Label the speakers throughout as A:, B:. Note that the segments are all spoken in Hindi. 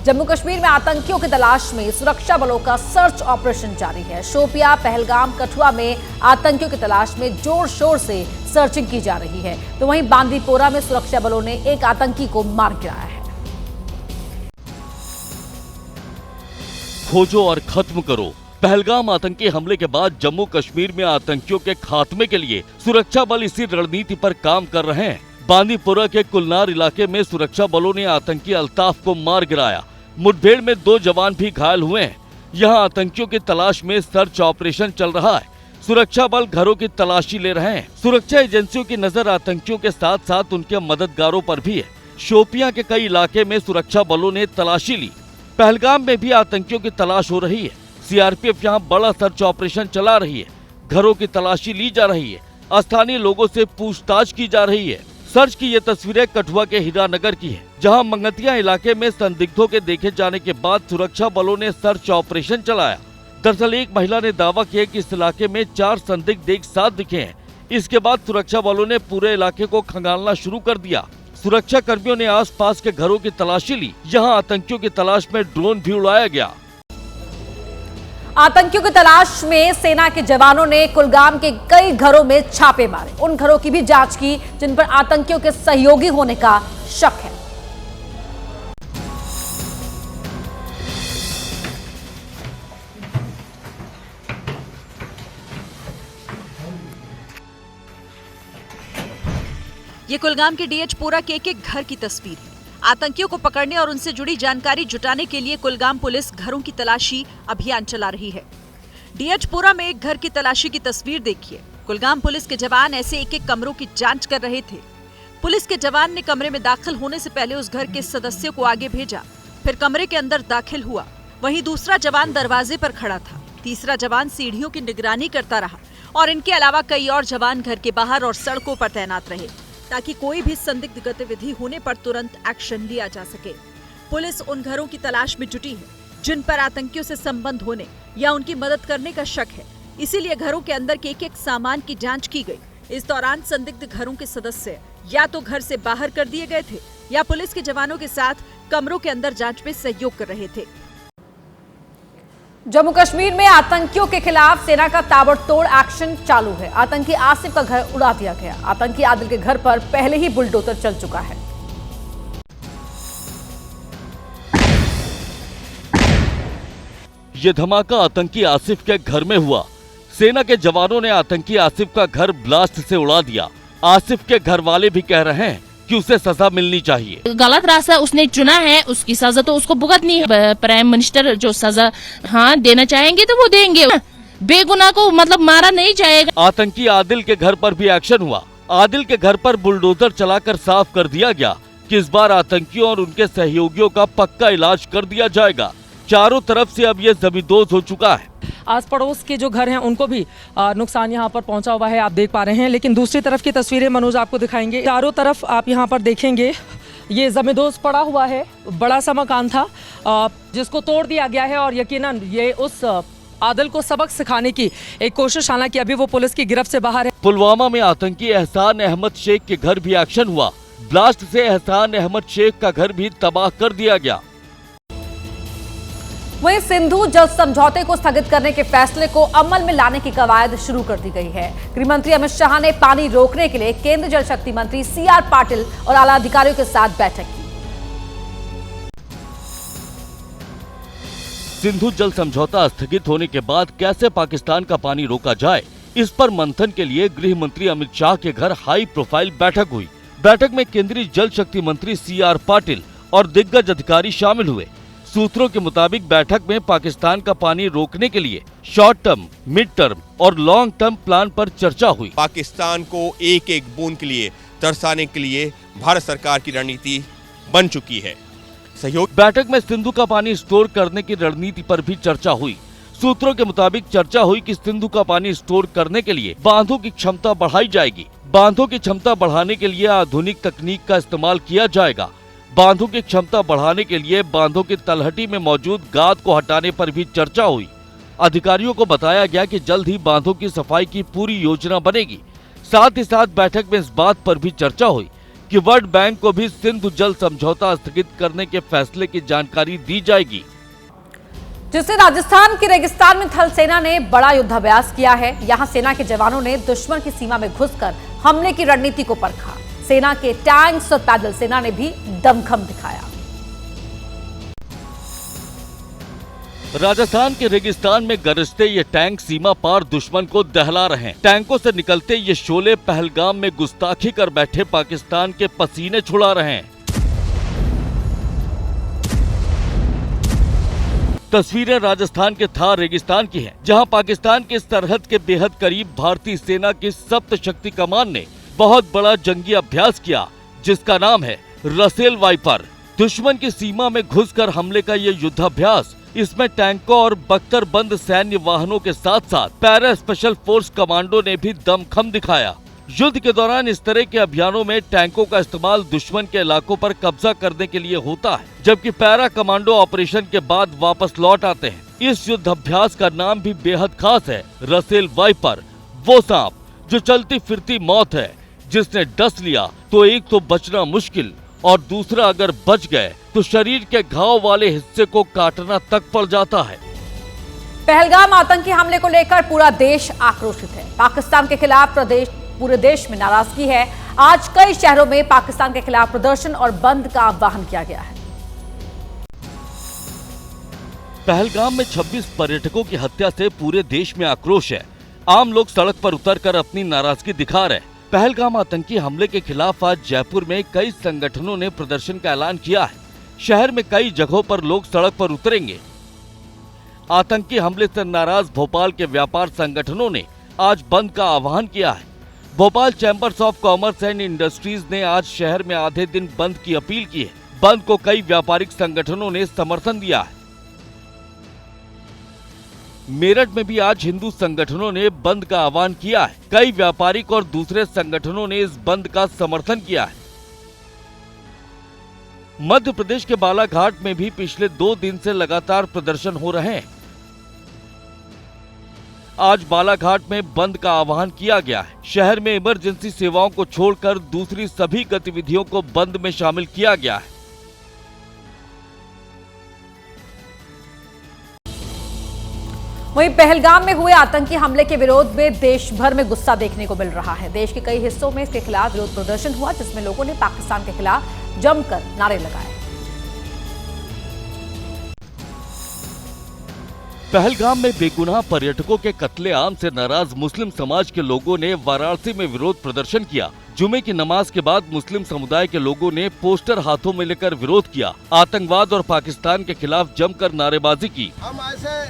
A: जम्मू कश्मीर में आतंकियों की तलाश में सुरक्षा बलों का सर्च ऑपरेशन जारी है। शोपियां, पहलगाम, कठुआ में आतंकियों की तलाश में जोर शोर से सर्चिंग की जा रही है, तो वहीं बांदीपोरा में सुरक्षा बलों ने एक आतंकी को मार गिराया है।
B: खोजो और खत्म करो। पहलगाम आतंकी हमले के बाद जम्मू कश्मीर में आतंकियों के खात्मे के लिए सुरक्षा बल इसी रणनीति पर काम कर रहे हैं। बांदीपोरा के कुलनार इलाके में सुरक्षा बलों ने आतंकी अल्ताफ को मार गिराया। मुठभेड़ में 2 जवान भी घायल हुए हैं। यहां आतंकियों की तलाश में सर्च ऑपरेशन चल रहा है। सुरक्षा बल घरों की तलाशी ले रहे हैं। सुरक्षा एजेंसियों की नजर आतंकियों के साथ साथ उनके मददगारों पर भी है। शोपियां के कई इलाके में सुरक्षा बलों ने तलाशी ली। पहलगाम में भी आतंकियों की तलाश हो रही है। सीआरपीएफ यहां बड़ा सर्च ऑपरेशन चला रही है। घरों की तलाशी ली जा रही है। स्थानीय लोगों से पूछताछ की जा रही है। सर्च की ये तस्वीरें कठुआ के हीरानगर की है, जहां मंगतिया इलाके में संदिग्धों के देखे जाने के बाद सुरक्षा बलों ने सर्च ऑपरेशन चलाया। दरअसल एक महिला ने दावा किया कि इस इलाके में 4 संदिग्ध एक साथ दिखे हैं। इसके बाद सुरक्षा बलों ने पूरे इलाके को खंगालना शुरू कर दिया। सुरक्षा कर्मियों ने आसपास के घरों की तलाशी ली। यहाँ आतंकियों की तलाश में ड्रोन भी उड़ाया गया।
A: आतंकियों की तलाश में सेना के जवानों ने कुलगाम के कई घरों में छापे मारे। उन घरों की भी जांच की जिन पर आतंकियों के सहयोगी होने का शक है।
C: ये कुलगाम के डीएचपोरा के एक घर की तस्वीर है। आतंकियों को पकड़ने और उनसे जुड़ी जानकारी जुटाने के लिए कुलगाम पुलिस घरों की तलाशी अभियान चला रही है। डीएचपोरा में एक घर की तलाशी की तस्वीर देखिए। कुलगाम पुलिस के जवान ऐसे एक कमरों की जांच कर रहे थे। पुलिस के जवान ने कमरे में दाखिल होने से पहले उस घर के सदस्यों को आगे भेजा, फिर कमरे के अंदर दाखिल हुआ। वहीं दूसरा जवान दरवाजे पर खड़ा था। तीसरा जवान सीढ़ियों की निगरानी करता रहा और इनके अलावा कई और जवान घर के बाहर और सड़कों पर तैनात रहे, ताकि कोई भी संदिग्ध गतिविधि होने पर तुरंत एक्शन लिया जा सके। पुलिस उन घरों की तलाश में जुटी है जिन पर आतंकियों से संबंध होने या उनकी मदद करने का शक है। इसीलिए घरों के अंदर के एक सामान की जांच की गई। इस दौरान संदिग्ध घरों के सदस्य या तो घर से बाहर कर दिए गए थे या पुलिस के जवानों के साथ कमरों के अंदर जांच में सहयोग कर रहे थे।
A: जम्मू कश्मीर में आतंकियों के खिलाफ सेना का ताबड़तोड़ एक्शन चालू है। आतंकी आसिफ का घर उड़ा दिया गया। आतंकी आदिल के घर पर पहले ही बुलडोजर चल चुका है।
B: ये धमाका आतंकी आसिफ के घर में हुआ। सेना के जवानों ने आतंकी आसिफ का घर ब्लास्ट से उड़ा दिया। आसिफ के घर वाले भी कह रहे हैं कि उसे सजा मिलनी चाहिए।
D: गलत रास्ता उसने चुना है, उसकी सजा तो उसको भुगतनी है। प्राइम मिनिस्टर जो सजा देना चाहेंगे तो वो देंगे। बेगुनाह को मतलब मारा नहीं जाएगा।
B: आतंकी आदिल के घर पर भी एक्शन हुआ। आदिल के घर पर बुलडोजर चलाकर साफ कर दिया गया कि इस बार आतंकियों और उनके सहयोगियों का पक्का इलाज कर दिया जाएगा। चारों तरफ से अब ये जमींदोज हो चुका है।
E: आस पड़ोस के जो घर हैं उनको भी नुकसान यहाँ पर पहुँचा हुआ है, आप देख पा रहे हैं। लेकिन दूसरी तरफ की तस्वीरें मनोज आपको दिखाएंगे। चारों तरफ आप यहाँ पर देखेंगे ये जमींदोज पड़ा हुआ है। बड़ा सा मकान था जिसको तोड़ दिया गया है और यकीनन ये उस आदिल को सबक सिखाने की एक कोशिश, हालांकि अभी वो पुलिस की गिरफ्त से बाहर है।
B: पुलवामा में आतंकी एहसान अहमद शेख के घर भी एक्शन हुआ। ब्लास्ट से एहसान अहमद शेख का घर भी तबाह कर दिया गया।
A: वहीं सिंधु जल समझौते को स्थगित करने के फैसले को अमल में लाने की कवायद शुरू कर दी गई है। गृहमंत्री अमित शाह ने पानी रोकने के लिए केंद्रीय जल शक्ति मंत्री सीआर पाटिल और आला अधिकारियों के साथ बैठक की।
B: सिंधु जल समझौता स्थगित होने के बाद कैसे पाकिस्तान का पानी रोका जाए, इस पर मंथन के लिए गृह मंत्री अमित शाह के घर हाई प्रोफाइल बैठक हुई। बैठक में केंद्रीय जल शक्ति मंत्री सीआर पाटिल और दिग्गज अधिकारी शामिल हुए। सूत्रों के मुताबिक बैठक में पाकिस्तान का पानी रोकने के लिए शॉर्ट टर्म, मिड टर्म और लॉन्ग टर्म प्लान पर चर्चा हुई।
F: पाकिस्तान को एक एक बूंद के लिए तरसाने के लिए भारत सरकार की रणनीति बन चुकी है। सहयोग
B: बैठक में सिंधु का पानी स्टोर करने की रणनीति पर भी चर्चा हुई। सूत्रों के मुताबिक चर्चा हुई कि सिंधु का पानी स्टोर करने के लिए बांधों की क्षमता बढ़ाई जाएगी। बांधों की क्षमता बढ़ाने के लिए आधुनिक तकनीक का इस्तेमाल किया जाएगा। बांधों की क्षमता बढ़ाने के लिए बांधों की तलहटी में मौजूद गाद को हटाने पर भी चर्चा हुई। अधिकारियों को बताया गया कि जल्द ही बांधों की सफाई की पूरी योजना बनेगी। साथ ही साथ बैठक में इस बात पर भी चर्चा हुई कि वर्ल्ड बैंक को भी सिंधु जल समझौता स्थगित करने के फैसले की जानकारी दी जाएगी।
A: जिससे राजस्थान के रेगिस्तान में थल सेना ने बड़ा युद्धाभ्यास किया है। यहां सेना के जवानों ने दुश्मन की सीमा में घुसकर हमले की रणनीति को परखा। सेना के टैंक्स और पैदल सेना ने भी दमखम दिखाया।
B: राजस्थान के रेगिस्तान में गरजते ये टैंक सीमा पार दुश्मन को दहला रहे हैं। टैंकों से निकलते ये शोले पहलगाम में गुस्ताखी कर बैठे पाकिस्तान के पसीने छुड़ा रहे हैं। तस्वीरें राजस्थान के थार रेगिस्तान की हैं, जहां पाकिस्तान के सरहद के बेहद करीब भारतीय सेना की सप्त शक्ति कमान ने बहुत बड़ा जंगी अभ्यास किया, जिसका नाम है रसेल वाइपर। दुश्मन की सीमा में घुसकर हमले का ये युद्धाभ्यास, इसमें टैंकों और बख्तरबंद सैन्य वाहनों के साथ साथ पैरा स्पेशल फोर्स कमांडो ने भी दमखम दिखाया। युद्ध के दौरान इस तरह के अभियानों में टैंकों का इस्तेमाल दुश्मन के इलाकों पर कब्जा करने के लिए होता है, जबकि पैरा कमांडो ऑपरेशन के बाद वापस लौट आते हैं। इस युद्धाभ्यास का नाम भी बेहद खास है, रसेल वाइपर। वो सांप जो चलती फिरती मौत है, जिसने डस लिया तो एक तो बचना मुश्किल और दूसरा अगर बच गए तो शरीर के घाव वाले हिस्से को काटना तक पड़ जाता है।
A: पहलगाम आतंकी हमले को लेकर पूरा देश आक्रोशित है। पाकिस्तान के खिलाफ पूरे देश में नाराजगी है। आज कई शहरों में पाकिस्तान के खिलाफ प्रदर्शन और बंद का आह्वान किया गया है।
B: पहलगाम में 26 पर्यटकों की हत्या से पूरे देश में आक्रोश है। आम लोग सड़क पर उतरकर अपनी नाराजगी दिखा रहे हैं। पहलगाम आतंकी हमले के खिलाफ आज जयपुर में कई संगठनों ने प्रदर्शन का ऐलान किया है। शहर में कई जगहों पर लोग सड़क पर उतरेंगे। आतंकी हमले से नाराज भोपाल के व्यापार संगठनों ने आज बंद का आह्वान किया है। Bhopal chambers of commerce and industries ने आज शहर में आधे दिन बंद की अपील की है। बंद को कई व्यापारिक संगठनों ने समर्थन दिया है। मेरठ में भी आज हिंदू संगठनों ने बंद का आह्वान किया है। कई व्यापारिक और दूसरे संगठनों ने इस बंद का समर्थन किया है। मध्य प्रदेश के बालाघाट में भी पिछले 2 दिन से लगातार प्रदर्शन हो रहे हैं। आज बालाघाट में बंद का आह्वान किया गया है। शहर में इमरजेंसी सेवाओं को छोड़कर दूसरी सभी गतिविधियों को बंद में शामिल किया गया है।
A: वहीं पहलगाम में हुए आतंकी हमले के विरोध में देश भर में गुस्सा देखने को मिल रहा है। देश के कई हिस्सों में इसके खिलाफ विरोध प्रदर्शन हुआ, जिसमें लोगों ने पाकिस्तान के खिलाफ जमकर नारे लगाए।
B: पहलगाम में बेगुनाह पर्यटकों के कत्लेआम से नाराज मुस्लिम समाज के लोगों ने वाराणसी में विरोध प्रदर्शन किया। जुमे की नमाज के बाद मुस्लिम समुदाय के लोगों ने पोस्टर हाथों में लेकर विरोध किया। आतंकवाद और पाकिस्तान के खिलाफ जमकर नारेबाजी की।
G: हम ऐसे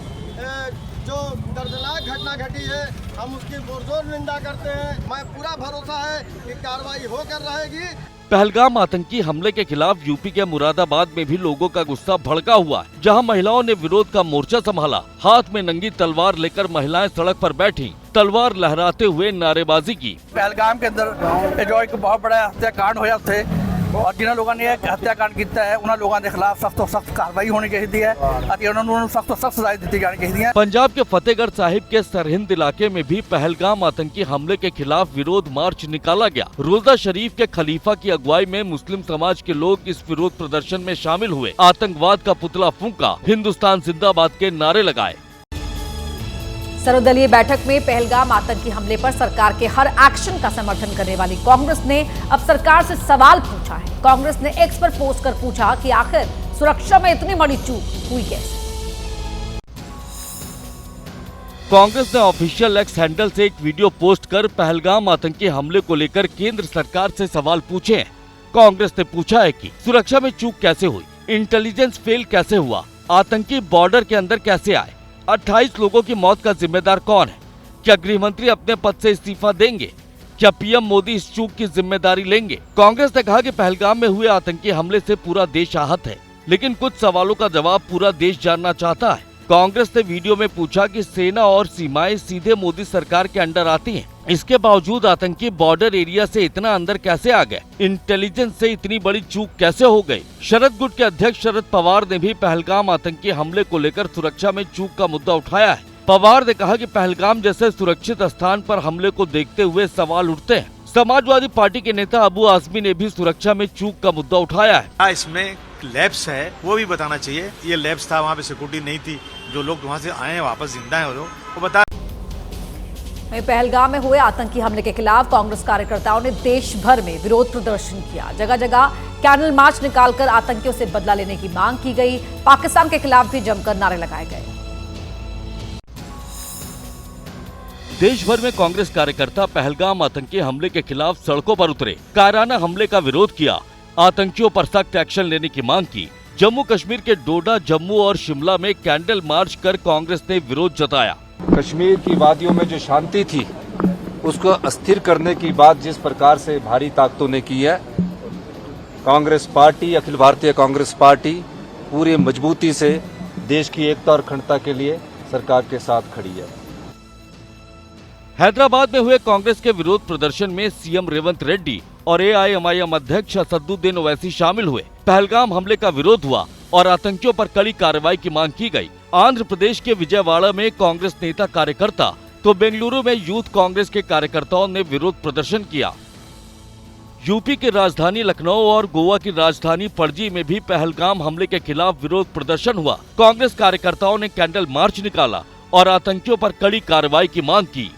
G: जो दर्दनाक घटना घटी है, हम उसकी पुरजोर निंदा करते हैं। मैं पूरा भरोसा है कि कार्रवाई होकर रहेगी।
B: पहलगाम आतंकी हमले के खिलाफ यूपी के मुरादाबाद में भी लोगों का गुस्सा भड़का हुआ है, जहां महिलाओं ने विरोध का मोर्चा संभाला। हाथ में नंगी तलवार लेकर महिलाएं सड़क पर बैठी, तलवार लहराते हुए नारेबाजी की।
H: पहलगाम के अंदर जो एक बहुत बड़ा हत्याकांड होया थे और जिन्होंने लोगों ने हत्याकांड किया है, उन्होंने लोगों के खिलाफ सख्त और सख्त कार्रवाई होनी चाहिए है। उन्होंने सख्त और सख्त सजाएं दी जानी चाहिए।
B: पंजाब के फतेहगढ़ साहिब के सरहिंद इलाके में भी पहलगाम आतंकी हमले के खिलाफ विरोध मार्च निकाला गया। रोजा शरीफ के खलीफा की अगुवाई में मुस्लिम समाज के लोग इस विरोध प्रदर्शन में शामिल हुए। आतंकवाद का पुतला फूंका, हिंदुस्तान जिंदाबाद के नारे लगाए।
A: सर्वदलीय बैठक में पहलगाम आतंकी हमले पर सरकार के हर एक्शन का समर्थन करने वाली कांग्रेस ने अब सरकार से सवाल पूछा है। कांग्रेस ने एक्स पर पोस्ट कर पूछा कि आखिर सुरक्षा में इतनी बड़ी चूक हुई कैसे।
B: कांग्रेस ने ऑफिशियल एक्स हैंडल से एक वीडियो पोस्ट कर पहलगाम आतंकी हमले को लेकर केंद्र सरकार से सवाल पूछे हैं। कांग्रेस ने पूछा है कि सुरक्षा में चूक कैसे हुई, इंटेलिजेंस फेल कैसे हुआ, आतंकी बॉर्डर के अंदर कैसे आए, 28 लोगों की मौत का जिम्मेदार कौन है, क्या गृह मंत्री अपने पद से इस्तीफा देंगे, क्या पीएम मोदी इस चूक की जिम्मेदारी लेंगे। कांग्रेस ने कहा कि पहलगाम में हुए आतंकी हमले से पूरा देश आहत है, लेकिन कुछ सवालों का जवाब पूरा देश जानना चाहता है। कांग्रेस ने वीडियो में पूछा कि सेना और सीमाएं सीधे मोदी सरकार के अंडर आती हैं, इसके बावजूद आतंकी बॉर्डर एरिया से इतना अंदर कैसे आ गए, इंटेलिजेंस से इतनी बड़ी चूक कैसे हो गई। शरद गुट के अध्यक्ष शरद पवार ने भी पहलगाम आतंकी हमले को लेकर सुरक्षा में चूक का मुद्दा उठाया है। पवार ने कहा कि पहलगाम जैसे सुरक्षित स्थान पर हमले को देखते हुए सवाल उठते हैं। समाजवादी पार्टी के नेता अबू आजमी ने भी सुरक्षा में चूक का मुद्दा उठाया है।
I: इसमें लैब्स है वो भी बताना चाहिए। ये लैब्स था, वहाँ पे सिक्योरिटी नहीं थी। जो लोग वहाँ से आए हैं वापस जिंदा हैं वो बता।
A: पहलगाम में हुए आतंकी हमले के खिलाफ कांग्रेस कार्यकर्ताओं ने देश भर में विरोध प्रदर्शन किया। जगह जगह कैंडल मार्च निकालकर आतंकियों से बदला लेने की मांग की गई। पाकिस्तान के खिलाफ भी जमकर नारे लगाए गए।
B: देश भर में कांग्रेस कार्यकर्ता पहलगाम आतंकी हमले के खिलाफ सड़कों पर उतरे, कायराना हमले का विरोध किया, आतंकियों पर सख्त एक्शन लेने की मांग की। जम्मू कश्मीर के डोडा, जम्मू और शिमला में कैंडल मार्च कर कांग्रेस ने विरोध जताया।
J: कश्मीर की वादियों में जो शांति थी उसको अस्थिर करने की बात जिस प्रकार से भारी ताकतों ने की है, कांग्रेस पार्टी, अखिल भारतीय कांग्रेस पार्टी पूरी मजबूती से देश की एकता और अखंडता के लिए सरकार के साथ खड़ी है।
B: हैदराबाद में हुए कांग्रेस के विरोध प्रदर्शन में सीएम रेवंत रेड्डी और एआईएमआईएम अध्यक्ष असदुद्दीन ओवैसी शामिल हुए। पहलगाम हमले का विरोध हुआ और आतंकियों पर कड़ी कार्रवाई की मांग की गई। आंध्र प्रदेश के विजयवाड़ा में कांग्रेस नेता कार्यकर्ता तो बेंगलुरु में यूथ कांग्रेस के कार्यकर्ताओं ने विरोध प्रदर्शन किया। यूपी की राजधानी लखनऊ और गोवा की राजधानी पणजी में भी पहलगाम हमले के खिलाफ विरोध प्रदर्शन हुआ। कांग्रेस कार्यकर्ताओं ने कैंडल मार्च निकाला और आतंकियों पर कड़ी कार्रवाई की मांग की।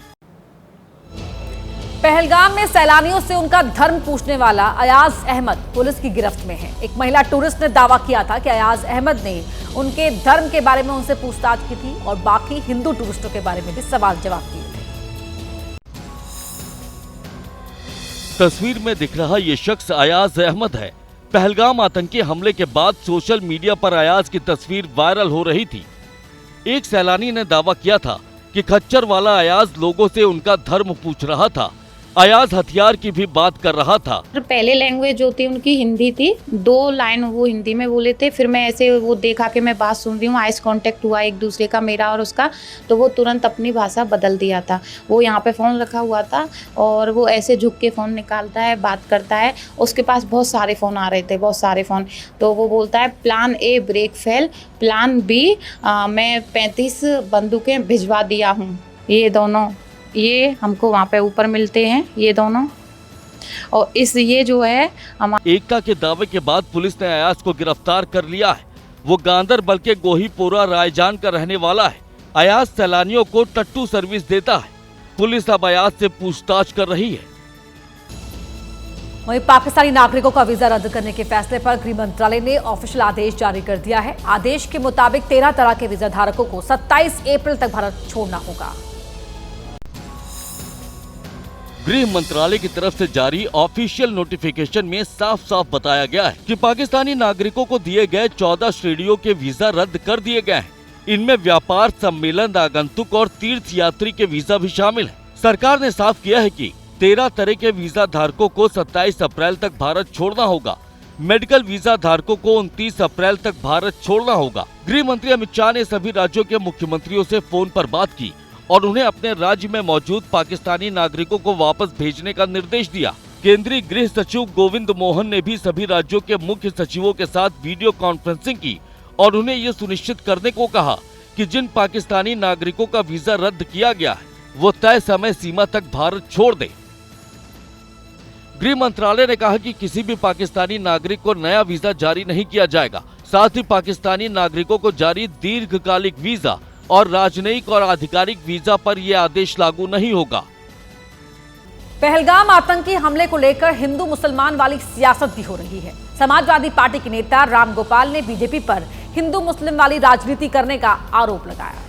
A: पहलगाम में सैलानियों से उनका धर्म पूछने वाला अयाज अहमद पुलिस की गिरफ्त में है। एक महिला टूरिस्ट ने दावा किया था कि अयाज अहमद ने उनके धर्म के बारे में उनसे पूछताछ की थी और बाकी हिंदू टूरिस्टों के बारे में भी सवाल जवाब किए थे।
B: तस्वीर में दिख रहा ये शख्स अयाज अहमद है। पहलगाम आतंकी हमले के बाद सोशल मीडिया पर अयाज की तस्वीर वायरल हो रही थी। एक सैलानी ने दावा किया था कि खच्चर वाला अयाज लोगों से उनका धर्म पूछ रहा था। अयाज हथियार की भी बात कर रहा था।
K: पहले लैंग्वेज जो थी उनकी हिंदी थी, 2 लाइन वो हिंदी में बोले थे। फिर मैं ऐसे वो देखा कि मैं बात सुन रही हूँ, आइस कांटेक्ट हुआ एक दूसरे का, मेरा और उसका, तो वो तुरंत अपनी भाषा बदल दिया था। वो यहाँ पे फ़ोन रखा हुआ था और वो ऐसे झुक के फ़ोन निकालता है, बात करता है। उसके पास बहुत सारे फ़ोन आ रहे थे, बहुत सारे फ़ोन। तो वो बोलता है plan A break fail, plan B मैं 35 बंदूकें भिजवा दिया हूँ। ये दोनों ये हमको वहाँ पे ऊपर मिलते हैं, ये दोनों। और ये जो है
B: एकता के दावे के बाद पुलिस ने अयाज को गिरफ्तार कर लिया है। वो गांदरबल के गोहीपोरा रायजान का रहने वाला है। अयाज सैलानियों को टट्टू सर्विस देता है। पुलिस अब अयाज से पूछताछ कर रही है।
A: वहीं पाकिस्तानी नागरिकों का वीजा रद्द करने के फैसले पर गृह मंत्रालय ने ऑफिशियल आदेश जारी कर दिया है। आदेश के मुताबिक 13 तरह के वीजा धारकों को 27 अप्रैल तक भारत छोड़ना होगा।
B: गृह मंत्रालय की तरफ से जारी ऑफिशियल नोटिफिकेशन में साफ साफ बताया गया है कि पाकिस्तानी नागरिकों को दिए गए 14 श्रेणियों के वीजा रद्द कर दिए गए हैं। इनमें व्यापार, सम्मेलन, आगंतुक और तीर्थ यात्री के वीजा भी शामिल है। सरकार ने साफ किया है कि 13 तरह के वीजा धारकों को 27 अप्रैल तक भारत छोड़ना होगा। मेडिकल वीजा धारकों को 29 अप्रैल तक भारत छोड़ना होगा। गृह मंत्री अमित शाह ने सभी राज्यों के मुख्यमंत्रियों से फोन पर बात की और उन्हें अपने राज्य में मौजूद पाकिस्तानी नागरिकों को वापस भेजने का निर्देश दिया। केंद्रीय गृह सचिव गोविंद मोहन ने भी सभी राज्यों के मुख्य सचिवों के साथ वीडियो कॉन्फ्रेंसिंग की और उन्हें ये सुनिश्चित करने को कहा कि जिन पाकिस्तानी नागरिकों का वीजा रद्द किया गया है वो तय समय सीमा तक भारत छोड़ दे। गृह मंत्रालय ने कहा कि किसी भी पाकिस्तानी नागरिक को नया वीजा जारी नहीं किया जाएगा। साथ ही पाकिस्तानी नागरिकों को जारी दीर्घकालिक वीजा और राजनयिक और आधिकारिक वीजा पर यह आदेश लागू नहीं होगा।
A: पहलगाम आतंकी हमले को लेकर हिंदू मुसलमान वाली सियासत भी हो रही है। समाजवादी पार्टी के नेता राम गोपाल ने बीजेपी पर हिंदू मुस्लिम वाली राजनीति करने का आरोप लगाया।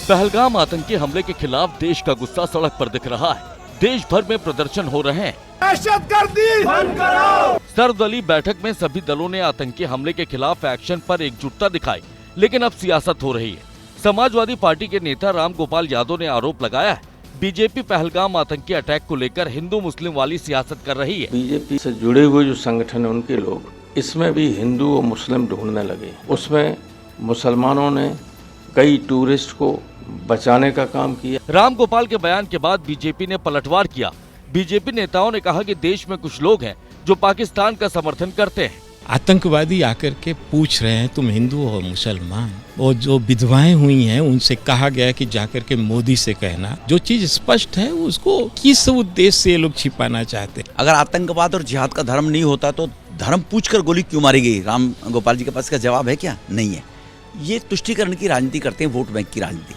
B: पहलगाम आतंकी हमले के खिलाफ देश का गुस्सा सड़क पर दिख रहा है। देश भर में प्रदर्शन हो रहे हैं।
G: दहशतगर्दी बंद करो।
B: सर्वदलीय बैठक में सभी दलों ने आतंकी हमले के खिलाफ एक्शन पर एकजुटता दिखाई, लेकिन अब सियासत हो रही है। समाजवादी पार्टी के नेता राम गोपाल यादव ने आरोप लगाया है बीजेपी पहलगाम आतंकी अटैक को लेकर हिंदू मुस्लिम वाली सियासत कर रही है।
L: बीजेपी से जुड़े हुए जो संगठन है उनके लोग इसमें भी हिंदू और मुस्लिम ढूंढने लगे। उसमें मुसलमानों ने कई टूरिस्ट को बचाने का काम किया।
B: राम गोपाल के बयान के बाद बीजेपी ने पलटवार किया। बीजेपी नेताओं ने कहा कि देश में कुछ लोग हैं जो पाकिस्तान का समर्थन करते हैं।
M: आतंकवादी आकर के पूछ रहे हैं तुम हिंदू हो मुसलमान। और जो विधवाएं हुई हैं उनसे कहा गया कि जाकर के मोदी से कहना। जो चीज स्पष्ट है उसको किस उद्देश्य से ये लोग छिपाना चाहते हैं।
N: अगर आतंकवाद और जिहाद का धर्म नहीं होता तो धर्म पूछकर गोली क्यों मारी गई? राम गोपाल जी के पास इसका जवाब है क्या? नहीं है। ये तुष्टीकरण की राजनीति करते हैं, वोट बैंक की राजनीति।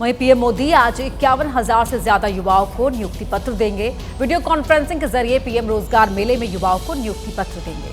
A: वहीं पीएम मोदी आज 51,000 से ज्यादा युवाओं को नियुक्ति पत्र देंगे। वीडियो कॉन्फ्रेंसिंग के जरिए पीएम रोजगार मेले में युवाओं को नियुक्ति पत्र देंगे।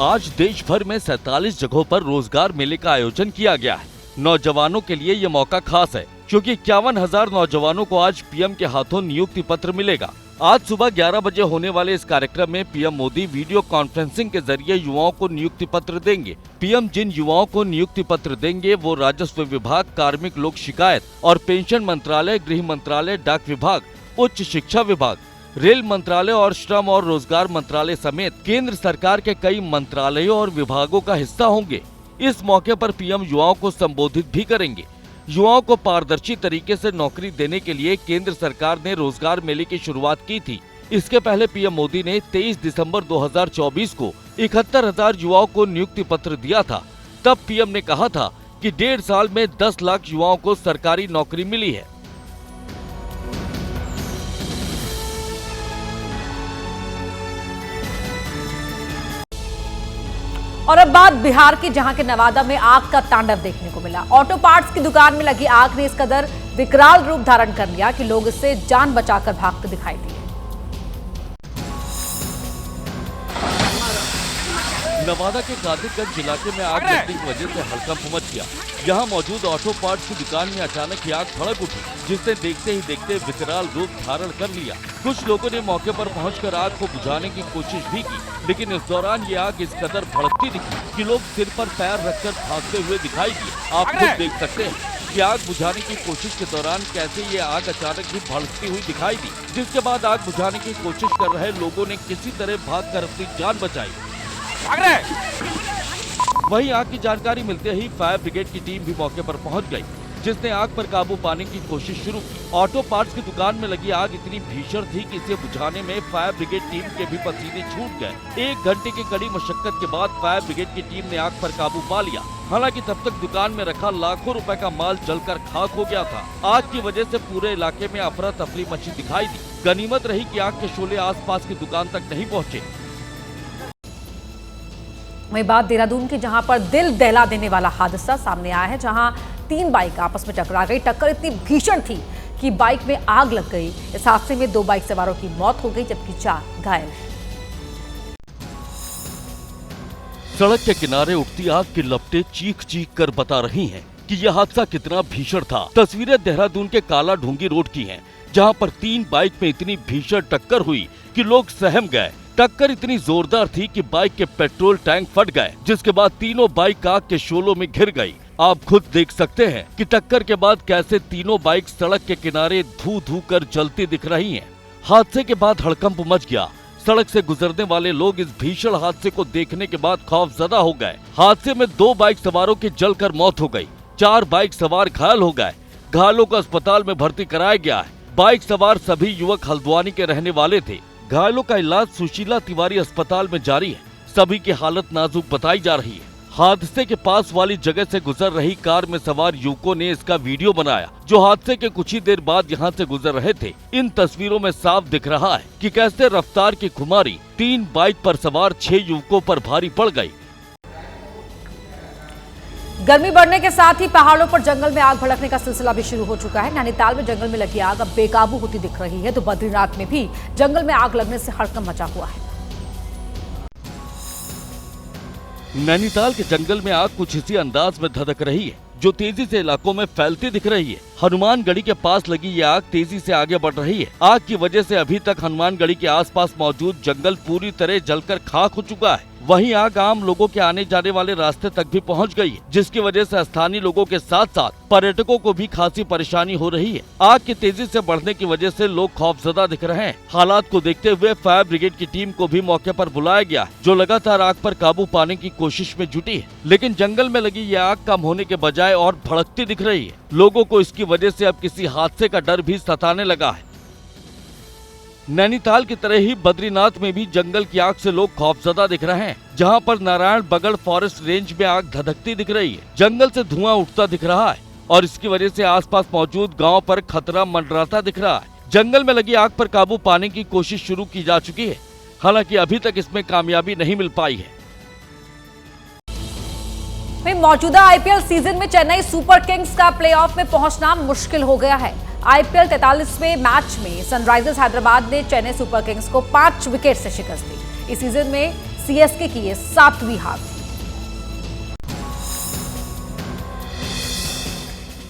B: आज देश भर में 47 जगहों पर रोजगार मेले का आयोजन किया गया है। नौजवानों के लिए ये मौका खास है क्योंकि 51,000 नौजवानों को आज पीएम के हाथों नियुक्ति पत्र मिलेगा। आज सुबह 11 बजे होने वाले इस कार्यक्रम में पीएम मोदी वीडियो कॉन्फ्रेंसिंग के जरिए युवाओं को नियुक्ति पत्र देंगे। पीएम जिन युवाओं को नियुक्ति पत्र देंगे वो राजस्व विभाग, कार्मिक लोक शिकायत और पेंशन मंत्रालय, गृह मंत्रालय, डाक विभाग, उच्च शिक्षा विभाग, रेल मंत्रालय और श्रम और रोजगार मंत्रालय समेत केंद्र सरकार के कई मंत्रालयों और विभागों का हिस्सा होंगे। इस मौके पर पीएम युवाओं को संबोधित भी करेंगे। युवाओं को पारदर्शी तरीके से नौकरी देने के लिए केंद्र सरकार ने रोजगार मेले की शुरुआत की थी। इसके पहले पीएम मोदी ने 23 दिसंबर 2024 को 71,000 युवाओं को नियुक्ति पत्र दिया था। तब पीएम ने कहा था कि 1.5 साल में 10 लाख युवाओं को सरकारी नौकरी मिली है।
A: और अब बात बिहार की, जहां के नवादा में आग का तांडव देखने को मिला। ऑटो पार्ट्स की दुकान में लगी आग ने इस कदर विकराल रूप धारण कर लिया कि लोग इससे जान बचाकर भागते दिखाई दिए।
B: नवादा के कादिरगंज इलाके में आग लगने की वजह से हड़कंप मच गया। यहाँ मौजूद ऑटो पार्ट्स की दुकान में अचानक ही आग भड़क उठी, जिसने देखते ही देखते विकराल रूप धारण कर लिया। कुछ लोगों ने मौके पर पहुंचकर आग को बुझाने की कोशिश भी की, लेकिन इस दौरान ये आग इस कदर भड़कती दिखी कि लोग सिर पर पैर रखकर भागते हुए दिखाई दिए। आप खुद देख सकते हैं कि आग बुझाने की कोशिश के दौरान कैसे ये आग अचानक ही भड़कती हुई दिखाई दी, जिसके बाद आग बुझाने की कोशिश कर रहे लोगों ने किसी तरह भागकर अपनी जान बचाई। वहीं आग की जानकारी मिलते ही फायर ब्रिगेड की टीम भी मौके पर पहुंच गई, जिसने आग पर काबू पाने की कोशिश शुरू की। ऑटो पार्ट्स की दुकान में लगी आग इतनी भीषण थी कि इसे बुझाने में फायर ब्रिगेड टीम के भी पसीने छूट गए। 1 घंटे की कड़ी मशक्कत के बाद फायर ब्रिगेड की टीम ने आग पर काबू पा लिया। हालांकि तब तक दुकान में रखा लाखों रुपए का माल जलकर खाक हो गया था। आग की वजह से पूरे इलाके में अफरा तफरी मची दिखाई दी। गनीमत रही कि आग के शोले आसपास की दुकान तक नहीं पहुँचे।
A: वहीं बात देहरादून की, जहां पर दिल दहला देने वाला हादसा सामने आया है, जहां 3 बाइक आपस में टकरा गई। टक्कर इतनी भीषण थी कि बाइक में आग लग गई। इस हादसे में 2 बाइक सवारों की मौत हो गई, जबकि 4 घायल।
B: सड़क के किनारे उठती आग की लपटें चीख चीख कर बता रही हैं कि यह हादसा कितना भीषण था। तस्वीरें देहरादून के काला ढूंगी रोड की हैं, जहां पर 3 बाइक में इतनी भीषण टक्कर हुई कि लोग सहम गए। टक्कर इतनी जोरदार थी कि बाइक के पेट्रोल टैंक फट गए, जिसके बाद तीनों बाइक आग के शोलों में घिर गई। आप खुद देख सकते हैं कि टक्कर के बाद कैसे तीनों बाइक सड़क के किनारे धू धू कर जलती दिख रही हैं। हादसे के बाद हड़कंप मच गया। सड़क से गुजरने वाले लोग इस भीषण हादसे को देखने के बाद खौफजदा हो गए। हादसे में 2 बाइक सवारों की जलकर मौत हो गई। 4 बाइक सवार घायल हो गए। घायलों को अस्पताल में भर्ती कराया गया है। बाइक सवार सभी युवक हल्द्वानी के रहने वाले थे। घायलों का इलाज सुशीला तिवारी अस्पताल में जारी है। सभी की हालत नाजुक बताई जा रही है। हादसे के पास वाली जगह से गुजर रही कार में सवार युवकों ने इसका वीडियो बनाया, जो हादसे के कुछ ही देर बाद यहां से गुजर रहे थे। इन तस्वीरों में साफ दिख रहा है कि कैसे रफ्तार की खुमारी 3 बाइक पर सवार 6 युवकों पर भारी पड़ गई।
A: गर्मी बढ़ने के साथ ही पहाड़ों पर जंगल में आग भड़कने का सिलसिला भी शुरू हो चुका है। नैनीताल में जंगल में लगी आग अब बेकाबू होती दिख रही है, तो बद्रीनाथ में भी जंगल में आग लगने से हड़कंप मचा हुआ है।
B: नैनीताल के जंगल में आग कुछ इसी अंदाज में धधक रही है, जो तेजी से इलाकों में फैलती दिख रही है। हनुमानगढ़ी के पास लगी ये आग तेजी से आगे बढ़ रही है। आग की वजह से अभी तक हनुमानगढ़ी के आसपास मौजूद जंगल पूरी तरह जलकर खाक हो चुका है। वहीं आग आम लोगों के आने जाने वाले रास्ते तक भी पहुंच गई है, जिसकी वजह से स्थानीय लोगों के साथ साथ पर्यटकों को भी खासी परेशानी हो रही है। आग की तेजी से बढ़ने की वजह से लोग खौफजदा दिख रहे हैं। हालात को देखते हुए फायर ब्रिगेड की टीम को भी मौके पर बुलाया गया, जो लगातार आग पर काबू पाने की कोशिश में जुटी है। लेकिन जंगल में लगी यह आग कम होने के बजाय और भड़कती दिख रही है। लोगों को इसकी वजह से अब किसी हादसे का डर भी सताने लगा है। नैनीताल की तरह ही बद्रीनाथ में भी जंगल की आग से लोग खौफजदा दिख रहे हैं, जहां पर नारायण बगड़ फॉरेस्ट रेंज में आग धधकती दिख रही है। जंगल से धुआं उठता दिख रहा है और इसकी वजह से आसपास मौजूद गांव पर खतरा मंडराता दिख रहा है। जंगल में लगी आग पर काबू पाने की कोशिश शुरू की जा चुकी है, हालांकि अभी तक इसमें कामयाबी नहीं मिल पाई है।
A: मौजूदा आईपीएल सीजन में चेन्नई सुपर किंग्स का प्लेऑफ में पहुंचना मुश्किल हो गया है। आईपीएल 43वें मैच में सनराइजर्स हैदराबाद ने चेन्नई सुपर किंग्स को 5 विकेट से शिकस्त दी। इस सीजन में सीएसके की ये 7वीं हार थी।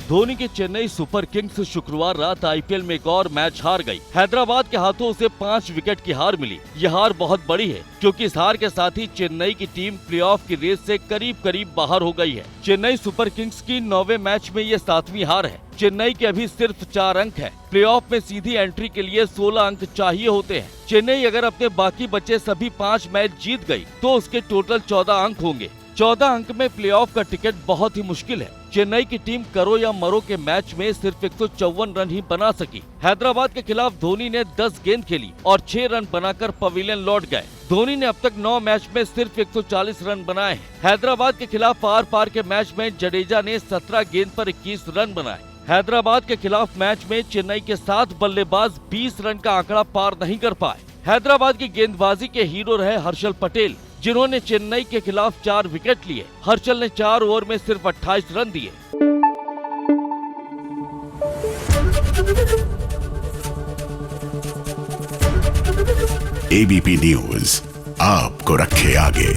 B: धोनी की चेन्नई सुपर किंग्स शुक्रवार रात आईपीएल में एक और मैच हार गई। हैदराबाद के हाथों उसे 5 विकेट की हार मिली। यह हार बहुत बड़ी है क्योंकि इस हार के साथ ही चेन्नई की टीम प्लेऑफ की रेस से करीब करीब बाहर हो गई है। चेन्नई सुपर किंग्स की 9वें मैच में ये 7वीं हार है। चेन्नई के अभी सिर्फ 4 अंक है। प्लेऑफ में सीधी एंट्री के लिए 16 अंक चाहिए होते हैं। चेन्नई अगर अपने बाकी बचे सभी 5 मैच जीत गई तो उसके टोटल 14 अंक होंगे। 14 अंक में प्लेऑफ का टिकट बहुत ही मुश्किल है। चेन्नई की टीम करो या मरो के मैच में सिर्फ 154 रन ही बना सकी। हैदराबाद के खिलाफ धोनी ने 10 गेंद खेली और 6 रन बनाकर पवेलियन लौट गए। धोनी ने अब तक 9 मैच में सिर्फ 140 रन बनाए हैं। हैदराबाद के खिलाफ पार के मैच में जडेजा ने 17 गेंद पर 21 रन बनाए। हैदराबाद के खिलाफ मैच में चेन्नई के 7 बल्लेबाज 20 रन का आंकड़ा पार नहीं कर पाए। हैदराबाद की गेंदबाजी के हीरो रहे हर्षल पटेल, जिन्होंने चेन्नई के खिलाफ 4 विकेट लिए। हर्षल ने 4 ओवर में सिर्फ 28 रन दिए।
O: एबीपी न्यूज आपको रखे आगे।